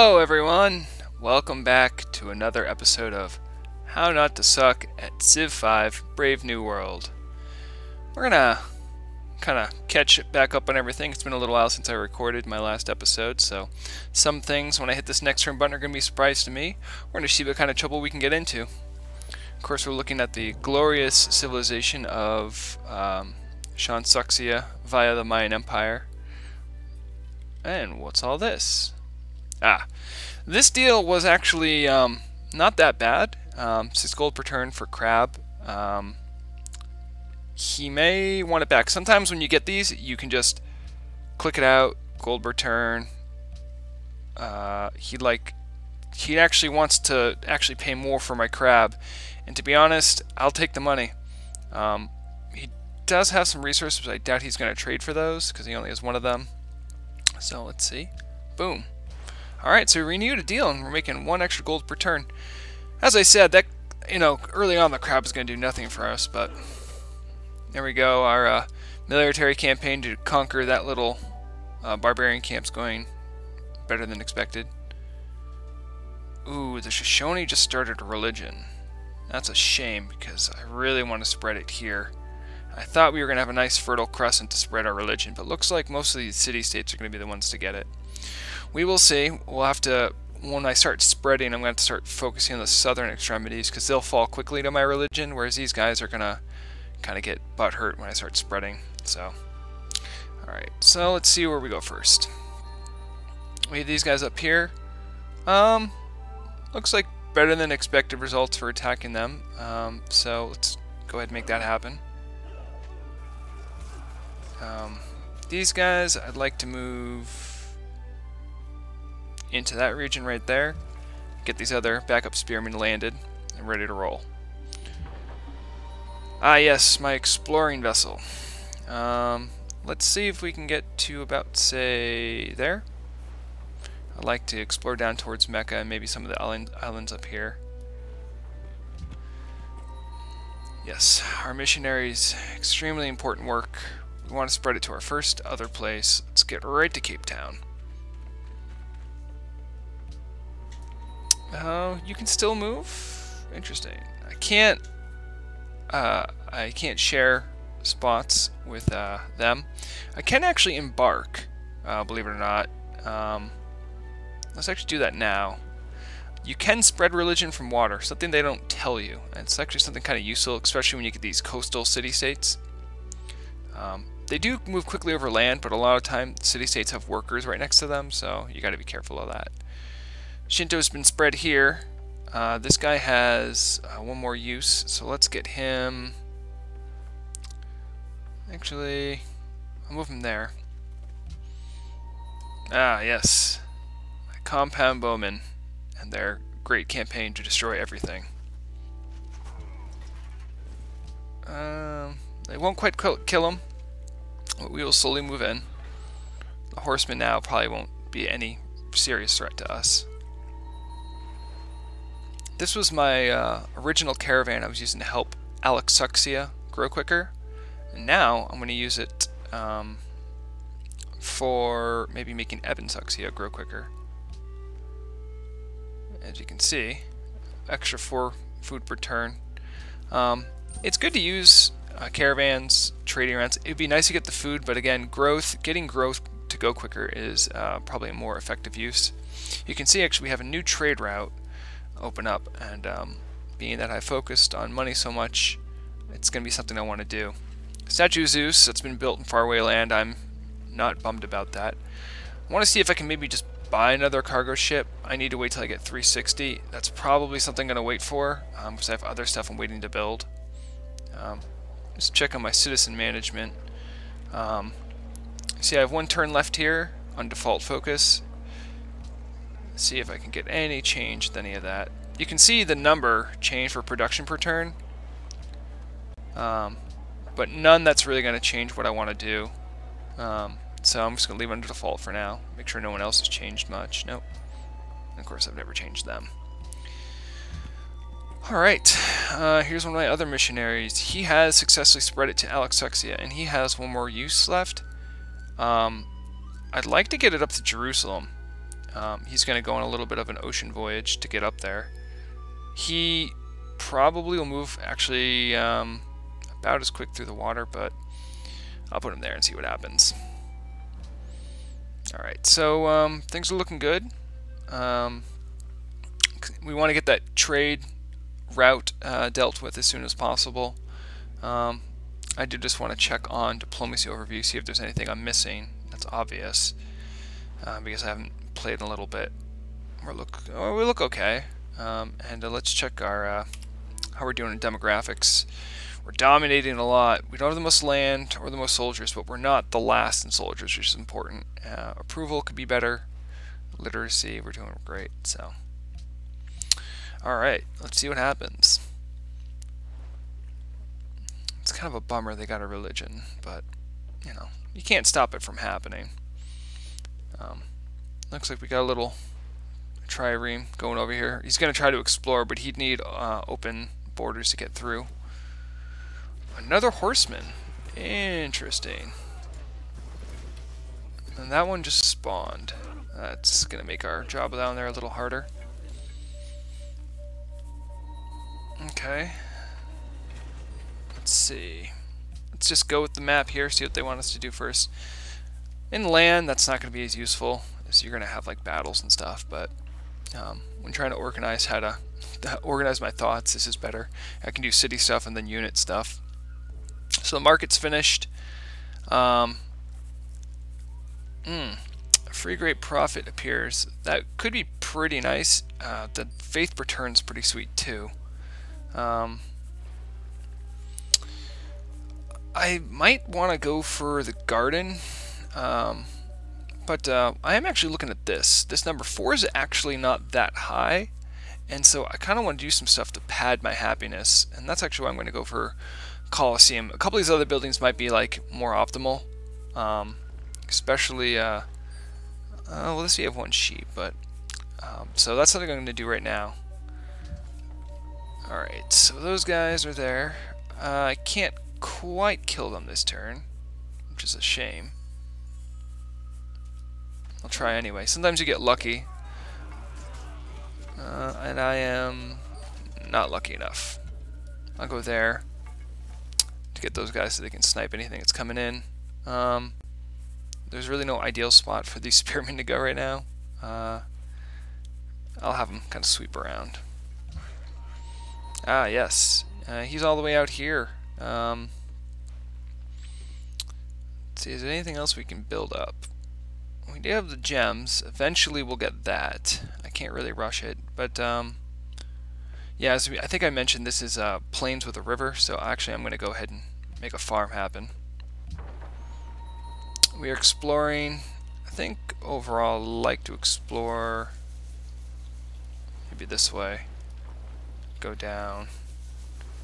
Hello everyone! Welcome back to another episode of How Not to Suck at Civ 5 Brave New World. We're gonna kind of catch back up on everything. It's been a little while since I recorded my last episode, so some things when I hit this next turn button are going to be a surprise to me. We're going to see what kind of trouble we can get into. Of course, we're looking at the glorious civilization of Shansuxia via the Mayan Empire. And what's all this? This deal was actually not that bad. 6 gold per turn for Crab. He may want it back. Sometimes when you get these, you can just click it out, gold per turn. He actually wants to pay more for my Crab, and to be honest, I'll take the money. He does have some resources, but I doubt he's going to trade for those because he only has one of them. So let's see. Boom. Alright, so we renewed a deal and we're making 1 extra gold per turn. As I said, that early on the Crab is going to do nothing for us, but there we go. Our military campaign to conquer that little barbarian camp's going better than expected. Ooh, the Shoshone just started a religion. That's a shame because I really want to spread it here. I thought we were going to have a nice fertile crescent to spread our religion, but looks like most of these city-states are going to be the ones to get it. We will see. We'll have to, when I start spreading, I'm going to have to start focusing on the southern extremities because they'll fall quickly to my religion, whereas these guys are going to kind of get butt hurt when I start spreading. So, alright, so let's see where we go first. We have these guys up here. Looks like better than expected results for attacking them. So let's go ahead and make that happen. These guys, I'd like to move into that region right there. Get these other backup spearmen landed and ready to roll. Ah yes, my exploring vessel. Let's see if we can get to about, say, there. I'd like to explore down towards Mecca and maybe some of the islands up here. Yes, our missionaries, extremely important work. We want to spread it to our first other place. Let's get right to Cape Town. You can still move? Interesting. I can't share spots with them. I can actually embark, believe it or not. Let's actually do that now. You can spread religion from water, something they don't tell you. And it's actually something kind of useful, especially when you get these coastal city-states. They do move quickly over land, but a lot of time city-states have workers right next to them, so you got to be careful of that. Shinto's been spread here. This guy has one more use, so let's get him. Actually, I'll move him there. Ah, yes. Compound Bowmen and their great campaign to destroy everything. They won't quite kill him, but we will slowly move in. The horsemen now probably won't be any serious threat to us. This was my original caravan I was using to help Alexuxia grow quicker, and now I'm going to use it for maybe making Ebensuxia grow quicker. As you can see, extra 4 food per turn. It's good to use caravans, trading routes. It would be nice to get the food, but again, getting growth to go quicker is probably a more effective use. You can see actually we have a new trade route open up, and being that I focused on money so much, it's going to be something I want to do. Statue of Zeus that's been built in faraway land, I'm not bummed about that. I want to see if I can maybe just buy another cargo ship. I need to wait till I get 360. That's probably something I'm going to wait for, because I have other stuff I'm waiting to build. Just check on my citizen management. See, I have 1 turn left here on default focus. See if I can get any change with any of that. You can see the number change for production per turn, but none that's really going to change what I want to do. So I'm just going to leave it under default for now. Make sure no one else has changed much. Nope. And of course, I've never changed them. Alright, here's one of my other missionaries. He has successfully spread it to Alexuxia, and he has 1 more use left. I'd like to get it up to Jerusalem. He's going to go on a little bit of an ocean voyage to get up there. He probably will move actually about as quick through the water, but I'll put him there and see what happens. Alright, so things are looking good. We want to get that trade route dealt with as soon as possible. I do just want to check on diplomacy overview, see if there's anything I'm missing that's obvious, because I haven't played in a little bit. We look okay. And let's check our how we're doing in demographics. We're dominating a lot. We don't have the most land or the most soldiers, but we're not the last in soldiers, which is important. Approval could be better. Literacy, we're doing great. So, all right, let's see what happens. It's kind of a bummer they got a religion, but you know, you can't stop it from happening. Looks like we got a little trireme going over here. He's going to try to explore, but he'd need open borders to get through. Another horseman. Interesting. And that one just spawned. That's going to make our job down there a little harder. Okay. Let's see. Let's just go with the map here, see what they want us to do first. In land, that's not going to be as useful, as you're going to have like battles and stuff, but when trying to organize how to organize my thoughts, this is better. I can do city stuff and then unit stuff. So the market's finished. Free great profit appears. That could be pretty nice. The faith return's pretty sweet too. I might want to go for the garden. But I am actually looking at this. This number 4 is actually not that high, and so I kind of want to do some stuff to pad my happiness, and that's actually why I'm going to go for Colosseum. A couple of these other buildings might be like more optimal, especially well, let's see, I have one sheep, but so that's what I'm going to do right now. Alright, so those guys are there. I can't quite kill them this turn, which is a shame. I'll try anyway. Sometimes you get lucky. And I am not lucky enough. I'll go there to get those guys so they can snipe anything that's coming in. There's really no ideal spot for these spearmen to go right now. I'll have them kind of sweep around. Ah, yes. He's all the way out here. Let's see, is there anything else we can build up? We do have the gems. Eventually we'll get that. I can't really rush it, but yeah, as I think I mentioned, this is plains with a river, so actually I'm going to go ahead and make a farm happen. We are exploring. I think overall I'd like to explore maybe this way. Go down.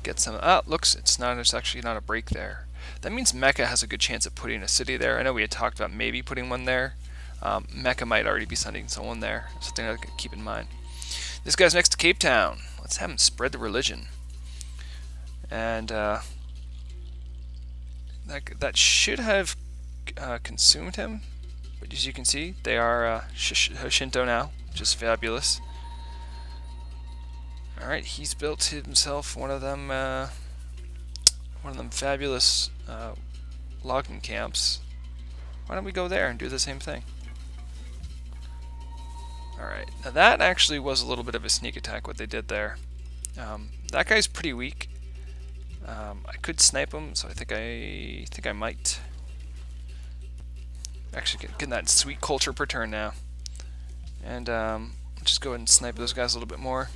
Get some. Ah, looks, it's not. There's actually not a break there. That means Mecca has a good chance of putting a city there. I know we had talked about maybe putting one there. Mecca might already be sending someone there. Something I could keep in mind. This guy's next to Cape Town. Let's have him spread the religion. And that should have consumed him. But as you can see, they are Shinto now, which is fabulous. All right, he's built himself one of them fabulous logging camps. Why don't we go there and do the same thing? Alright, now that actually was a little bit of a sneak attack, what they did there. That guy's pretty weak. I could snipe him, so I think I might. Actually getting that sweet culture per turn now. And just go ahead and snipe those guys a little bit more.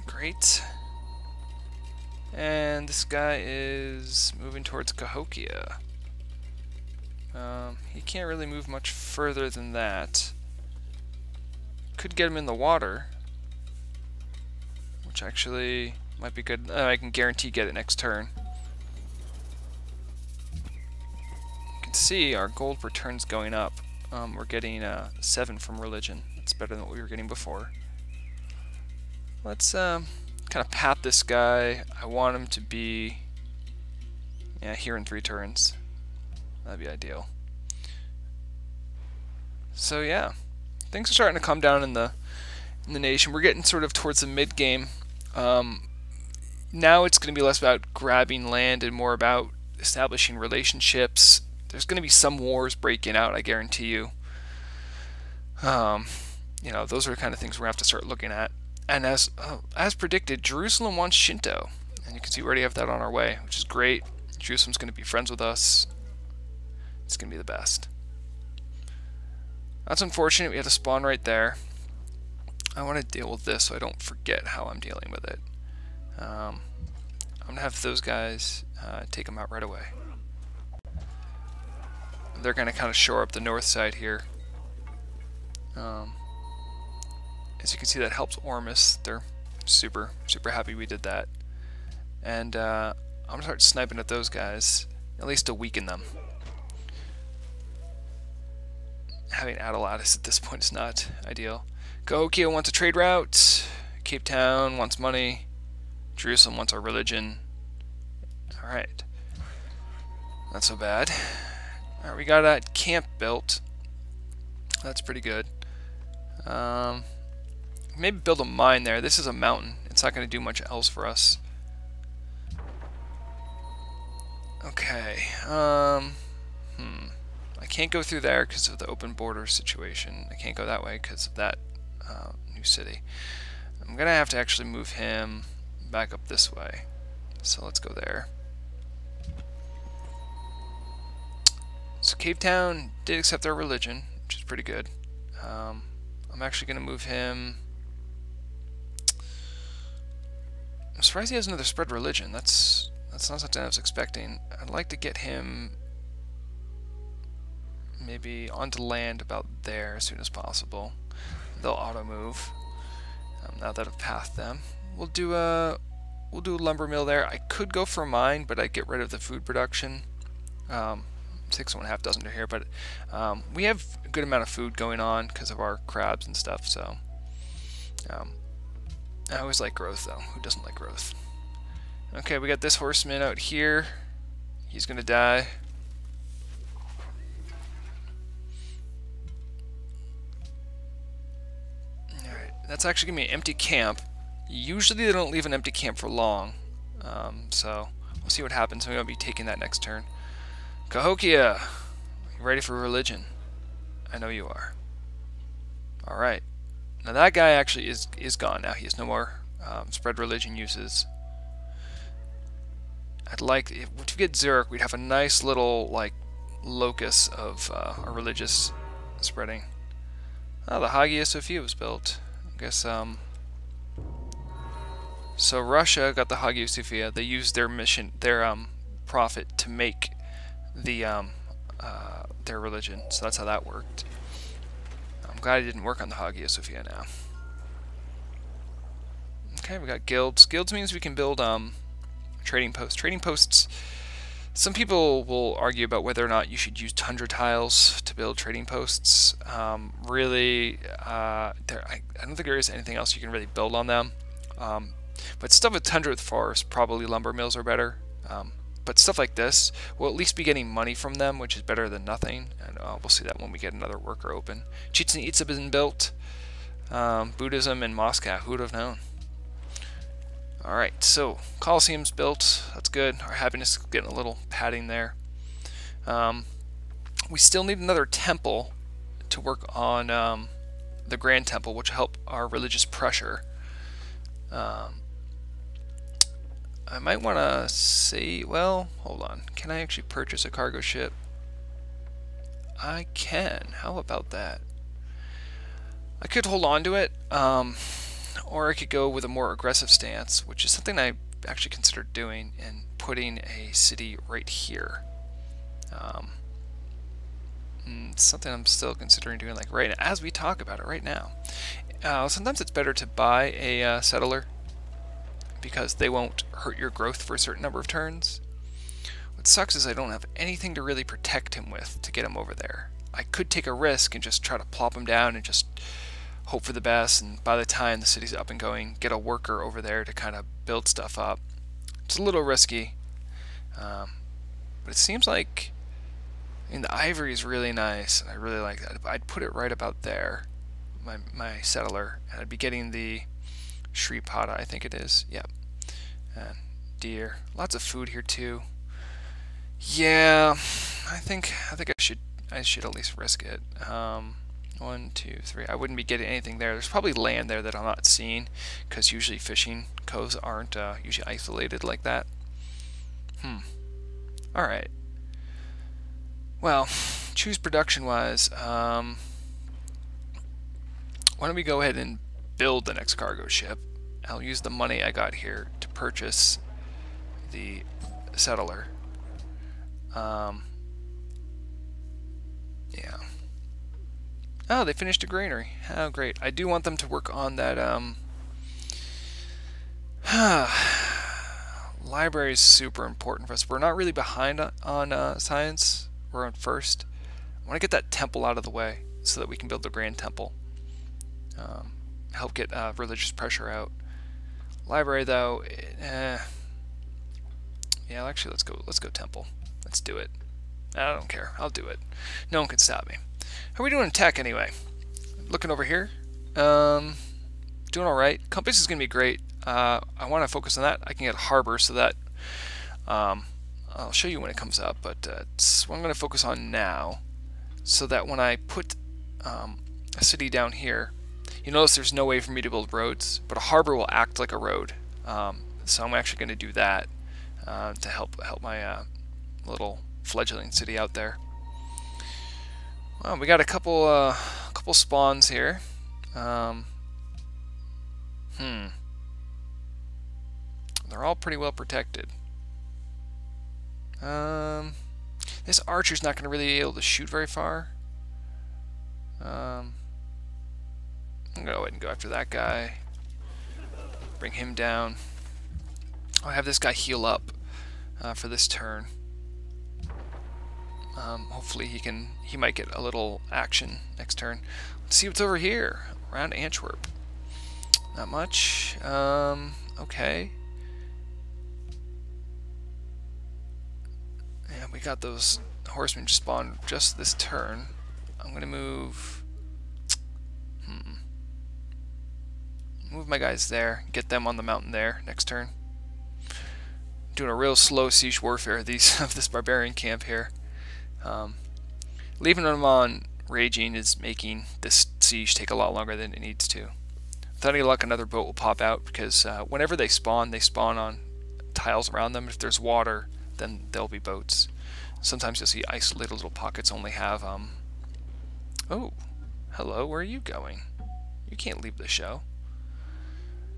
Great. And this guy is moving towards Cahokia. He can't really move much further than that. Could get him in the water, which actually might be good. I can guarantee get it next turn. You can see our gold per turn's going up. We're getting 7 from religion. That's better than what we were getting before. Let's kind of pat this guy. I want him to be here in 3 turns. That'd be ideal. So yeah, things are starting to calm down in the nation. We're getting sort of towards the mid game. Now it's going to be less about grabbing land and more about establishing relationships. There's going to be some wars breaking out, I guarantee you. You know, those are the kind of things we're going to have to start looking at. And as predicted, Jerusalem wants Shinto. And you can see we already have that on our way, which is great. Jerusalem's going to be friends with us. It's going to be the best. That's unfortunate. We had to spawn right there. I want to deal with this so I don't forget how I'm dealing with it. I'm going to have those guys take them out right away. They're going to kind of shore up the north side here. As you can see, that helps Ormus. They're super happy we did that. And I'm going to start sniping at those guys, at least to weaken them. Having Atalatus at this point is not ideal. Cahokia wants a trade route. Cape Town wants money. Jerusalem wants our religion. Alright. Not so bad. Alright, we got a camp built. That's pretty good. Maybe build a mine there. This is a mountain. It's not going to do much else for us. Okay. I can't go through there because of the open border situation. I can't go that way because of that new city. I'm going to have to actually move him back up this way. So let's go there. So Cape Town did accept their religion, which is pretty good. I'm actually going to move him. I'm surprised he has another spread religion. That's not something I was expecting. I'd like to get him maybe onto land about there as soon as possible. They'll auto move. Now that I've passed them, we'll do a lumber mill there. I could go for a mine, but I'd get rid of the food production. 6.5 dozen are here, but we have a good amount of food going on because of our crabs and stuff. So I always like growth, though. Who doesn't like growth? Okay, we got this horseman out here. He's gonna die. Alright, that's actually gonna be an empty camp. Usually they don't leave an empty camp for long. So we'll see what happens. Maybe I'll be taking that next turn. Cahokia, you ready for religion? I know you are. Alright. Now that guy actually is gone now. He has no more spread religion uses. I'd like, if we get Zurich, we'd have a nice little like locus of our religious spreading. Oh, the Hagia Sophia was built. I guess so Russia got the Hagia Sophia. They used their mission, their prophet, to make the their religion. So that's how that worked. I'm glad it didn't work on the Hagia Sophia now. Okay, we got guilds. Guilds means we can build trading posts. Trading posts, some people will argue about whether or not you should use tundra tiles to build trading posts. Really, I don't think there is anything else you can really build on them. But stuff with tundra with forest, probably lumber mills are better. But stuff like this, we'll at least be getting money from them, which is better than nothing. And we'll see that when we get another worker open. Chichen Itza has been built. Buddhism in Moscow, who would have known? Alright, so Colosseum's built. That's good. Our happiness is getting a little padding there. We still need another temple to work on the Grand Temple, which will help our religious pressure. I might want to say, well, hold on. Can I actually purchase a cargo ship? I can. How about that? I could hold on to it, or I could go with a more aggressive stance, which is something I actually considered doing, and putting a city right here. It's something I'm still considering doing, like right now, as we talk about it right now. Sometimes it's better to buy a settler, because they won't hurt your growth for a certain number of turns. What sucks is I don't have anything to really protect him with to get him over there. I could take a risk and just try to plop him down and just hope for the best, and by the time the city's up and going, get a worker over there to kind of build stuff up. It's a little risky, but it seems like I mean, the ivory is really nice, and I really like that. I'd put it right about there, my settler, and I'd be getting the Shripata, I think it is. Yep. And deer. Lots of food here too. Yeah, I think I should at least risk it. 1, 2, 3. I wouldn't be getting anything there. There's probably land there that I'm not seeing, because usually fishing coves aren't usually isolated like that. All right. Well, choose production-wise. Why don't we go ahead and build the next cargo ship? I'll use the money I got here to purchase the settler. Yeah. Oh, they finished a granary. How great. I do want them to work on that, library is super important for us. We're not really behind on science. We're on first. I want to get that temple out of the way so that we can build the grand temple. Help get religious pressure out. Library, though, yeah, actually, let's go temple. Let's do it. I don't care. I'll do it. No one can stop me. How are we doing in tech anyway? Looking over here. Doing all right. Compass is going to be great. I want to focus on that. I can get a harbor so that I'll show you when it comes up, but it's what I'm going to focus on now, so that when I put a city down here, you notice there's no way for me to build roads, but a harbor will act like a road. So I'm actually going to do that to help my little fledgling city out there. Well, we got a couple spawns here. They're all pretty well protected. This archer's not going to really be able to shoot very far. I'm going to go ahead and go after that guy. Bring him down. I'll have this guy heal up for this turn. Hopefully he might get a little action next turn. Let's see what's over here around Antwerp. Not much. Okay. Yeah, we got those horsemen spawned just this turn. I'm gonna move my guys there, get them on the mountain there next turn. Doing a real slow siege warfare of this barbarian camp here. Leaving them on raging is making this siege take a lot longer than it needs to. Without any luck, another boat will pop out, because whenever they spawn on tiles around them. If there's water, then there'll be boats. Sometimes you'll see isolated little pockets only have oh, hello, where are you going? You can't leave the show.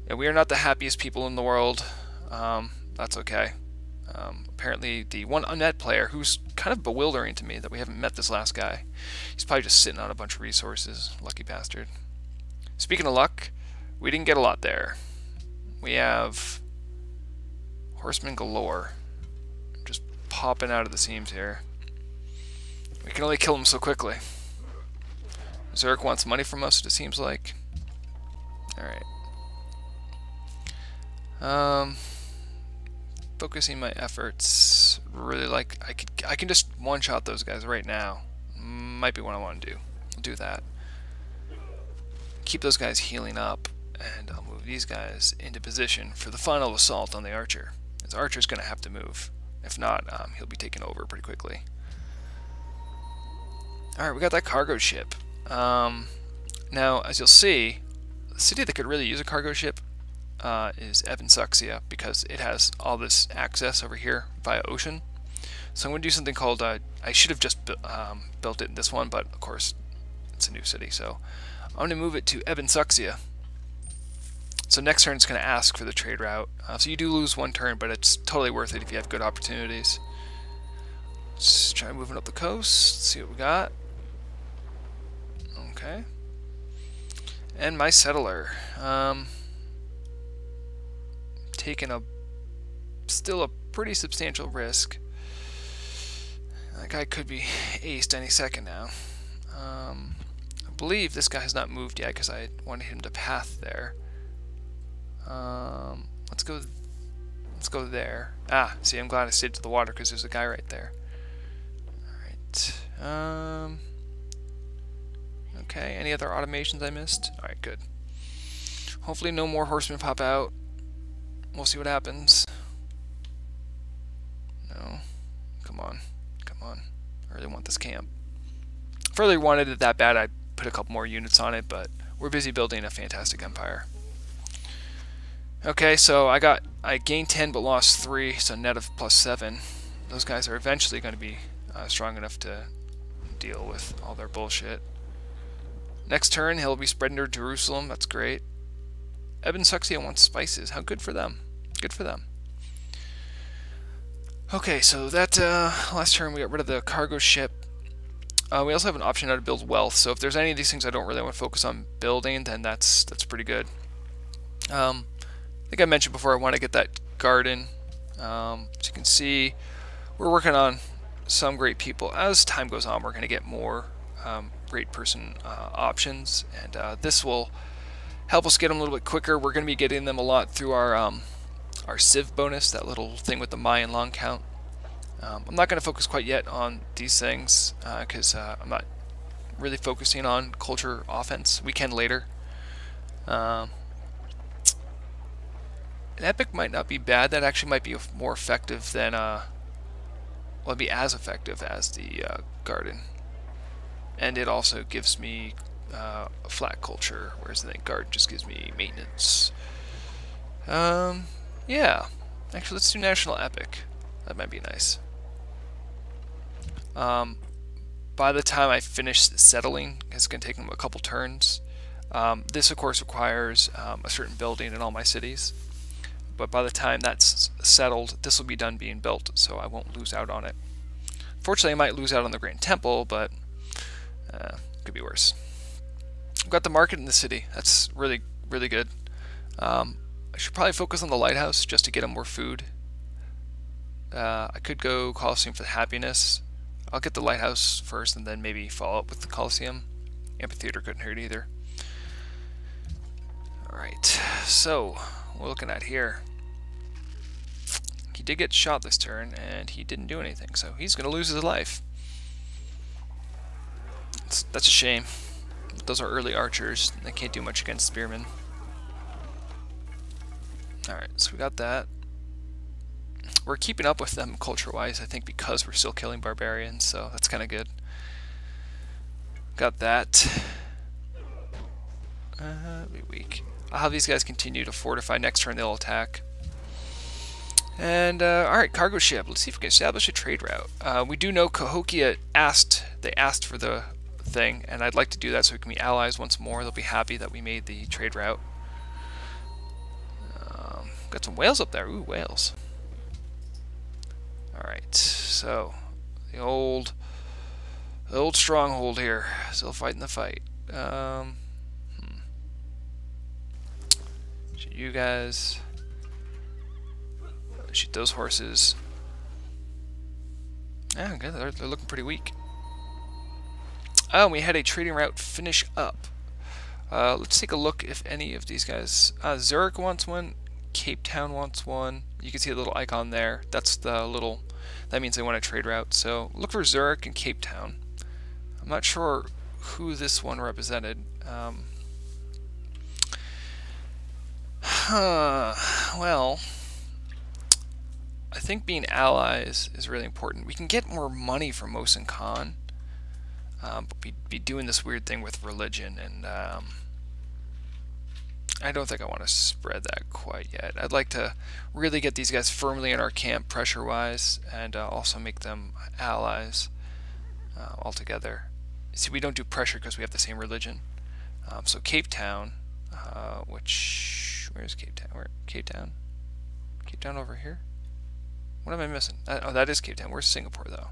Yeah, we are not the happiest people in the world. That's okay. Apparently the one unmet player, who's kind of bewildering to me that we haven't met this last guy, he's probably just sitting on a bunch of resources. Lucky bastard. Speaking of luck, we didn't get a lot there. We have horsemen galore just popping out of the seams here. We can only kill them so quickly. Zurich wants money from us, it seems like. Alright. Focusing my efforts, really, like, I can just one-shot those guys right now. Might be what I want to do. I'll do that. Keep those guys healing up, and I'll move these guys into position for the final assault on the archer. This archer's going to have to move. If not, he'll be taken over pretty quickly. Alright, we got that cargo ship. Now, as you'll see, the city that could really use a cargo ship is Ebensuxia, because it has all this access over here via ocean. So I'm going to do something called, I should have just built it in this one, but of course it's a new city, so I'm going to move it to Ebensuxia. So next turn it's going to ask for the trade route. So you do lose one turn, but it's totally worth it if you have good opportunities. Let's try moving up the coast, see what we got. Okay. And my settler. Taking still a pretty substantial risk. That guy could be aced any second now. I believe this guy has not moved yet because I wanted him to path there. Let's go there. Ah, see, I'm glad I stayed to the water because there's a guy right there. Alright. Alright. Okay, any other automations I missed? Alright, good. Hopefully no more horsemen pop out. We'll see what happens. No. Come on. Come on. I really want this camp. If I really wanted it that bad, I'd put a couple more units on it, but we're busy building a fantastic empire. Okay, so I gained 10 but lost 3, so net of +7. Those guys are eventually going to be strong enough to deal with all their bullshit. Next turn, he'll be spreading to Jerusalem. That's great. Ebon Suxia wants spices. How good for them. Good for them. Okay, so that last turn we got rid of the cargo ship. We also have an option now to build wealth, so if there's any of these things I don't really want to focus on building, then that's pretty good. I think I mentioned before I want to get that garden. As you can see, we're working on some great people. As time goes on, we're going to get more great person options, and this will help us get them a little bit quicker. We're going to be getting them a lot through our Civ bonus, that little thing with the Mayan long count. I'm not going to focus quite yet on these things because I'm not really focusing on culture offense. We can later. An epic might not be bad. That actually might be more effective than, well, it'd be as effective as the garden. And it also gives me a flat culture, whereas the garden just gives me maintenance. Yeah. Actually, let's do national epic. That might be nice. By the time I finish settling, it's going to take them a couple turns. This, of course, requires a certain building in all my cities. But by the time that's settled, this will be done being built, so I won't lose out on it. Fortunately, I might lose out on the Grand Temple, but could be worse. I've got the market in the city. That's really, really good. I should probably focus on the lighthouse just to get them more food. I could go Colosseum for the happiness. I'll get the lighthouse first and then maybe follow up with the Colosseum. Amphitheater couldn't hurt either. Alright, so we're looking at here. He did get shot this turn and he didn't do anything, so he's going to lose his life. That's a shame. Those are early archers. They can't do much against spearmen. Alright, so we got that. We're keeping up with them culture-wise, I think, because we're still killing barbarians, so that's kind of good. Got that. Be weak. I'll have these guys continue to fortify. Next turn they'll attack. And, alright, cargo ship. Let's see if we can establish a trade route. We do know Cahokia asked for the thing, and I'd like to do that so we can be allies once more. They'll be happy that we made the trade route. Got some whales up there. Ooh, whales. Alright, so the old stronghold here. Still fighting the fight. Shoot you guys. Shoot those horses. Yeah, okay, they're looking pretty weak. Oh, we had a trading route finish up. Let's take a look if any of these guys... Zurich wants one. Cape Town wants one. You can see the little icon there. That's the little... That means they want a trade route. So look for Zurich and Cape Town. I'm not sure who this one represented. Well, I think being allies is really important. We can get more money from Mosin Khan. But be doing this weird thing with religion, and I don't think I want to spread that quite yet. I'd like to really get these guys firmly in our camp pressure-wise, and also make them allies altogether. See, we don't do pressure because we have the same religion. So Cape Town, where's Cape Town? Cape Town? Cape Town over here? What am I missing? Oh, that is Cape Town. Where's Singapore, though?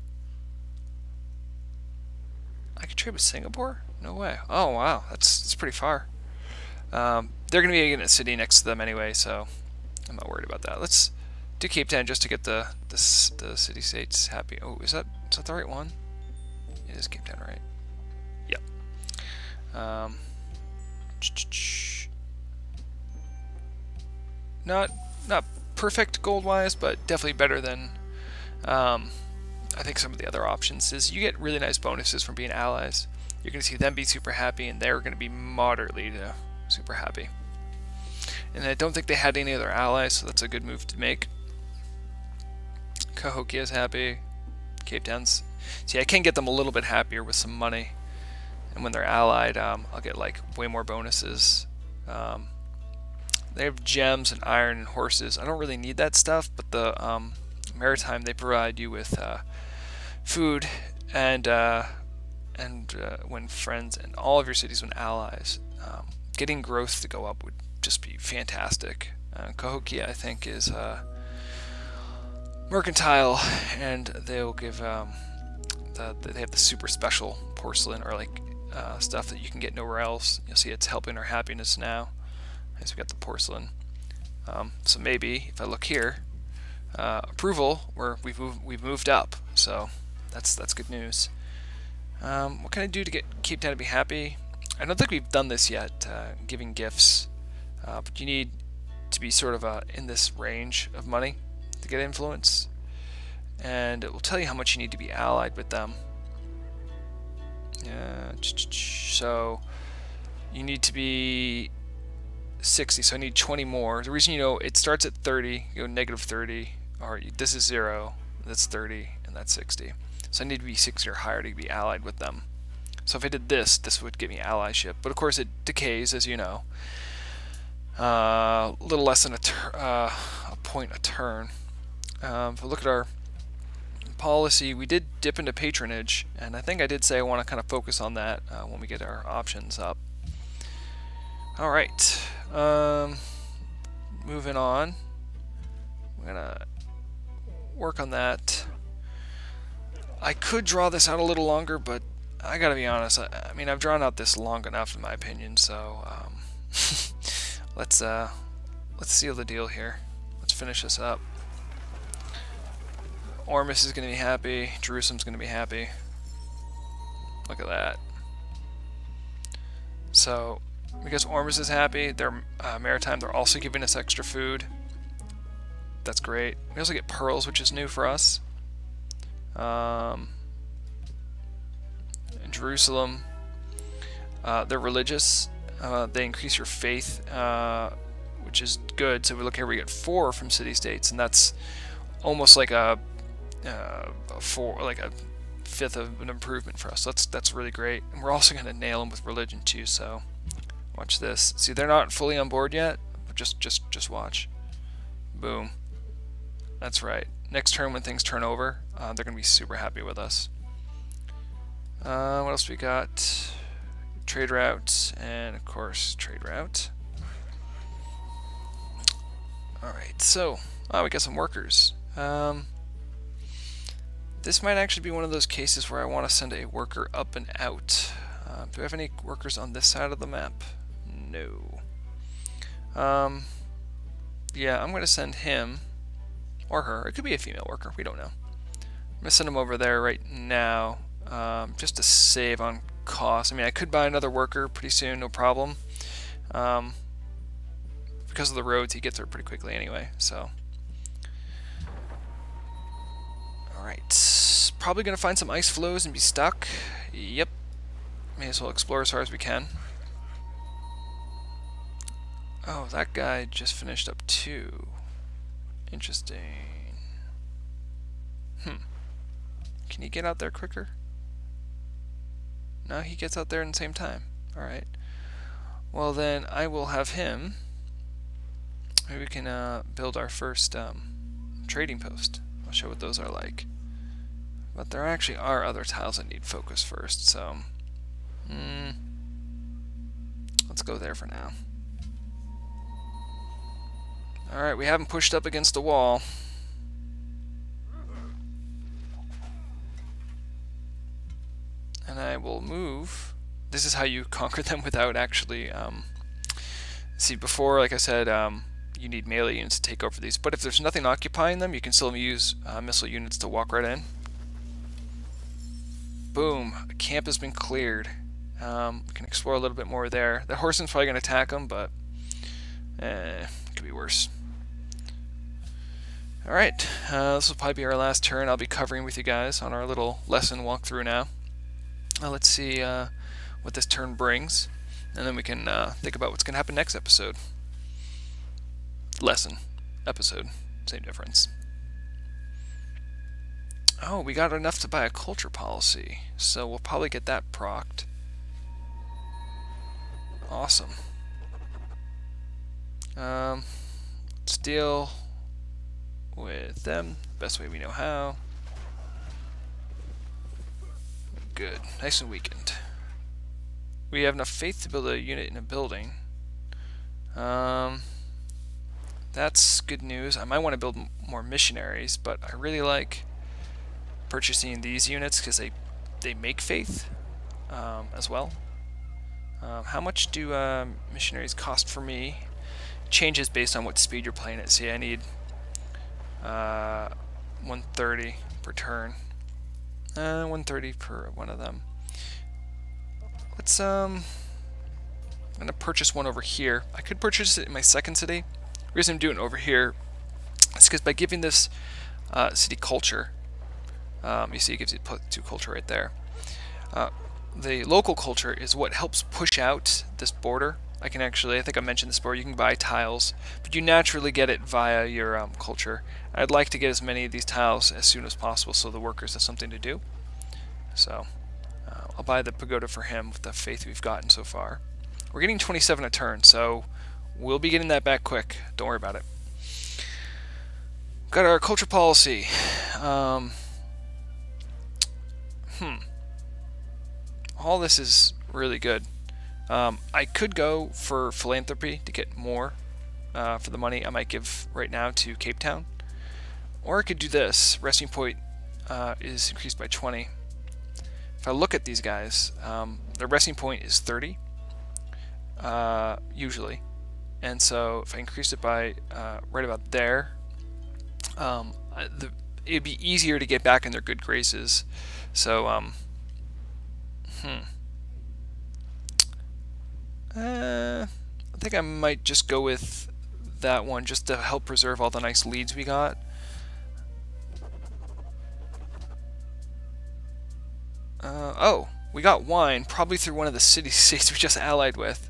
I could trade with Singapore? No way. Oh, wow. That's pretty far. They're going to be in a city next to them anyway, so I'm not worried about that. Let's do Cape Town just to get the city-states happy. Oh, is that the right one? It is Cape Town, right? Yep. Not perfect gold-wise, but definitely better than I think some of the other options is you get really nice bonuses from being allies. You're going to see them be super happy, and they're going to be moderately to super happy. And I don't think they had any other allies, so that's a good move to make. Cahokia is happy. Cape Town's... See, I can get them a little bit happier with some money. And when they're allied, I'll get like way more bonuses. They have gems and iron and horses. I don't really need that stuff, but the Maritime, they provide you with food and when friends, and all of your cities when allies. Getting growth to go up would just be fantastic. Cahokia, I think, is mercantile, and they'll give they have the super special porcelain or like stuff that you can get nowhere else. You'll see it's helping our happiness now. As we got the porcelain. So maybe if I look here, approval, we've moved up. So that's good news. What can I do to get Cape Town to be happy? I don't think we've done this yet, giving gifts, but you need to be sort of in this range of money to get influence, and it will tell you how much you need to be allied with them. So you need to be 60, so I need 20 more. The reason, it starts at 30, you go negative 30, or this is 0, that's 30, and that's 60. So I need to be 60 or higher to be allied with them. So if I did this, this would give me allyship, but of course it decays, as you know. A little less than a point a turn. If we look at our policy, we did dip into patronage, and I think I did say I want to kind of focus on that when we get our options up. Alright, moving on. We're gonna work on that. I could draw this out a little longer, but I gotta be honest, I mean, I've drawn out this long enough in my opinion, so let's seal the deal here. Let's finish this up. Ormus is gonna be happy, Jerusalem's gonna be happy. Look at that. So because Ormus is happy, they're Maritime, they're also giving us extra food. That's great. We also get pearls, which is new for us. In Jerusalem, they're religious. They increase your faith, which is good. So we look here, we get 4 from city-states, and that's almost like a 5th of an improvement for us. So that's really great. And we're also going to nail them with religion too. So watch this. See, they're not fully on board yet. But just watch. Boom. That's right. Next turn, when things turn over, they're going to be super happy with us. What else we got? Trade route, and of course trade route. Alright, so we got some workers. This might actually be one of those cases where I want to send a worker up and out. Do I have any workers on this side of the map? No. Yeah, I'm going to send him or her. It could be a female worker. We don't know. I'm going to send him over there right now, just to save on cost. I mean, I could buy another worker pretty soon, no problem. Because of the roads, he gets there pretty quickly anyway. So, all right. Probably going to find some ice flows and be stuck. Yep. May as well explore as far as we can. Oh, that guy just finished up too. Interesting. Can he get out there quicker? No, he gets out there in the same time. Alright. Well then, I will have him. Maybe we can build our first trading post. I'll show what those are like. But there actually are other tiles that need focus first, so... let's go there for now. Alright, we haven't pushed up against the wall. And I will move. This is how you conquer them without actually... see, before, like I said, you need melee units to take over these. But if there's nothing occupying them, you can still use missile units to walk right in. Boom. The camp has been cleared. We can explore a little bit more there. The horseman's probably going to attack them, but it could be worse. Alright, this will probably be our last turn. I'll be covering with you guys on our little lesson walkthrough now. Let's see what this turn brings, and then we can think about what's going to happen next episode. Lesson, episode, same difference. Oh, we got enough to buy a culture policy, so we'll probably get that procced. Awesome. Let's deal with them best way we know how. Good, nice and weakened. We have enough faith to build a unit in a building. That's good news. I might want to build more missionaries, but I really like purchasing these units because they make faith as well. How much do missionaries cost for me? Changes based on what speed you're playing at. See, I need 130 per turn. 130 per one of them. Let's I'm gonna purchase one over here. I could purchase it in my second city. The reason I'm doing it over here is because by giving this city culture, you see it gives you +2 culture right there. The local culture is what helps push out this border. I think I mentioned this before, you can buy tiles, but you naturally get it via your culture. I'd like to get as many of these tiles as soon as possible so the workers have something to do. So I'll buy the pagoda for him with the faith we've gotten so far. We're getting 27 a turn, so we'll be getting that back quick. Don't worry about it. Got our culture policy. All this is really good. I could go for philanthropy to get more for the money I might give right now to Cape Town. Or I could do this. Resting point is increased by 20. If I look at these guys, their resting point is 30, usually. And so if I increase it by right about there, it'd be easier to get back in their good graces. So, I think I might just go with that one just to help preserve all the nice leads we got. Oh, we got wine, probably through one of the city-states we just allied with.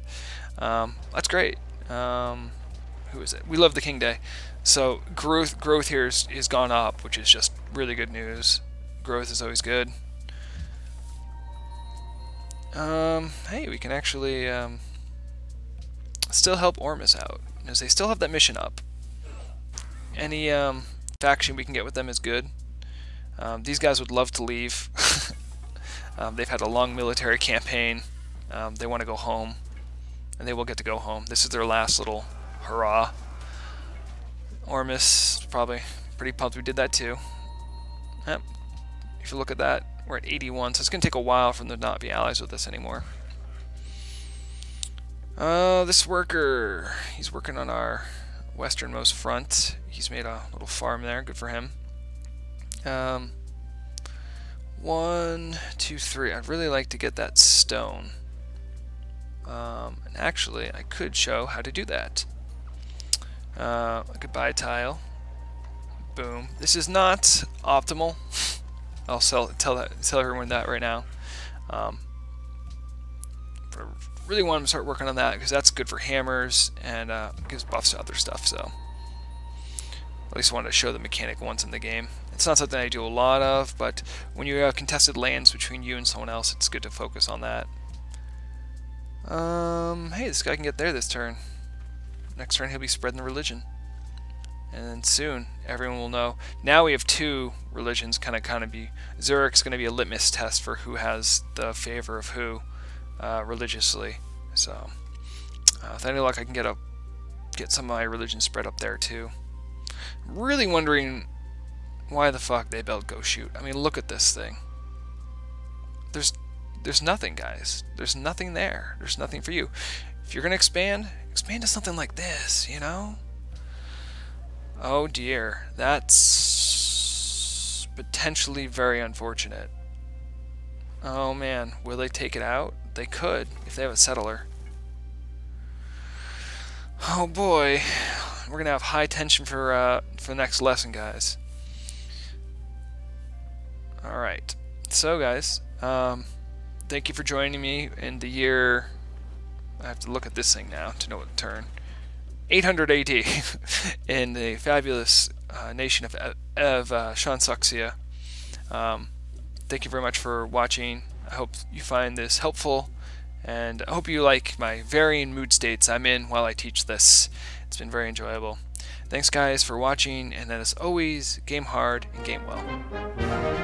That's great. Who is it? We love the King Day. So growth here is gone up, which is just really good news. Growth is always good. Hey, we can actually still help Ormus out, as they still have that mission up. Any faction we can get with them is good. These guys would love to leave. They've had a long military campaign. They want to go home, and they will get to go home. This is their last little hurrah. Ormus is probably pretty pumped we did that too. Yep. If you look at that, we're at 81, so it's going to take a while for them to not be allies with us anymore. This worker, he's working on our westernmost front. He's made a little farm there, good for him. 1, 2, 3. I'd really like to get that stone. And actually, I could show how to do that. I could buy a tile. Boom. This is not optimal. I'll tell everyone that right now. But I really want to start working on that because that's good for hammers and gives buffs to other stuff. So at least I wanted to show the mechanic once in the game. It's not something I do a lot of, but when you have contested lands between you and someone else, it's good to focus on that. Hey, this guy can get there this turn. Next turn he'll be spreading the religion. And then soon, everyone will know. Now we have 2 religions kind of be... Zurich's going to be a litmus test for who has the favor of who religiously. So, with any luck, I can get some of my religion spread up there too. I'm really wondering why the fuck they built Go Shoot. I mean, look at this thing. There's nothing, guys. There's nothing there. There's nothing for you. If you're going to expand to something like this, you know? Oh dear, that's potentially very unfortunate. Oh man, will they take it out? They could, if they have a settler. Oh boy, we're gonna have high tension for the next lesson, guys. All right. So, guys, thank you for joining me in the year. I have to look at this thing now to know what to turn. 800 AD in the fabulous nation of Shansuxia. Thank you very much for watching. I hope you find this helpful, and I hope you like my varying mood states I'm in while I teach this. It's been very enjoyable. Thanks, guys, for watching, and as always, game hard and game well.